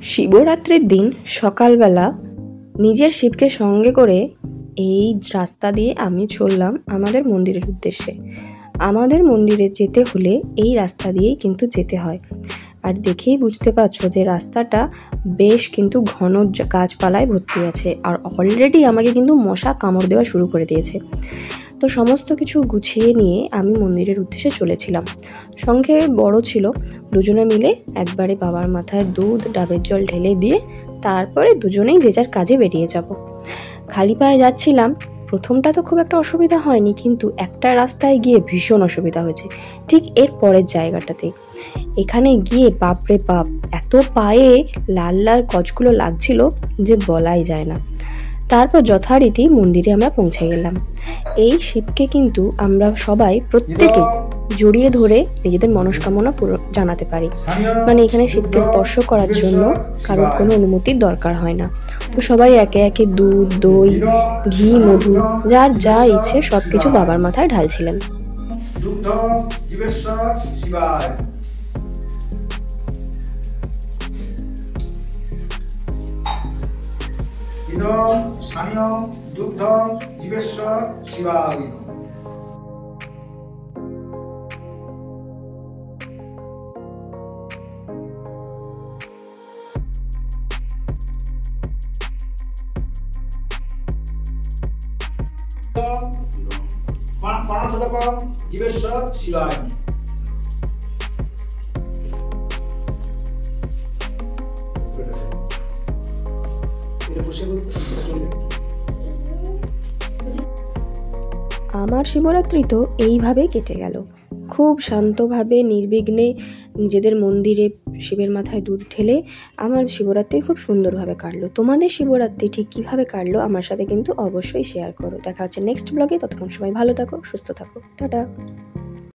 শিবরাত্রির দিন সকালবেলা নিজের শিবকে সঙ্গে করে এই রাস্তা দিয়ে আমি চললাম আমাদের মন্দিরের উদ্দেশ্যে। আমাদের মন্দিরে যেতে হলে এই রাস্তা দিয়েই কিন্তু যেতে হয়। আর দেখেই বুঝতে পারছো যে রাস্তাটা বেশ কিন্তু ঘন গাছপালায় ভর্তি আছে, আর অলরেডি আমাকে কিন্তু মশা কামড় দেওয়া শুরু করে দিয়েছে। তো সমস্ত কিছু গুছিয়ে নিয়ে আমি মন্দিরের উদ্দেশ্যে চলেছিলাম। সঙ্গে বড় ছিল, দুজনে মিলে একবারে বাবার মাথায় দুধ ডাবের জল ঢেলে দিয়ে তারপরে দুজনেই যে যার কাজে বেরিয়ে যাব। খালি পায়ে যাচ্ছিলাম। প্রথমটা তো খুব একটা অসুবিধা হয়নি, কিন্তু একটা রাস্তায় গিয়ে ভীষণ অসুবিধা হয়েছে, ঠিক এর পরের জায়গাটাতে। এখানে গিয়ে বাপরে বাপ, এত পায়ে লাল লাল কচগুলো লাগছিল যে বলাই যায় না। তারপর যথারীতি মন্দিরে আমরা পৌঁছে গেলাম। এই শিবকে কিন্তু আমরা সবাই প্রত্যেকে জড়িয়ে ধরে নিজেদের মনস্কামনা জানাতে পারি। মানে এখানে শিবকে স্পর্শ করার জন্য কারোর কোনো অনুমতির দরকার হয় না। তো সবাই একে একে দুধ, দই, ঘি, মধু, যার যা ইচ্ছে সব কিছু বাবার মাথায় ঢালছিলেন। আমার শিবরাত্রি তো এইভাবেই কেটে গেল, খুব শান্তভাবে নির্বিঘ্নে নিজেদের মন্দিরে শিবের মাথায় দুধ ঢেলে আমার শিবরাত্রি খুব সুন্দরভাবে কাটলো। তোমাদের শিবরাত্রি ঠিক কীভাবে কাটলো আমার সাথে কিন্তু অবশ্যই শেয়ার করো। দেখা হচ্ছে নেক্সট ব্লগে। ততক্ষণ সবাই ভালো থাকো, সুস্থ থাকো, টাটা।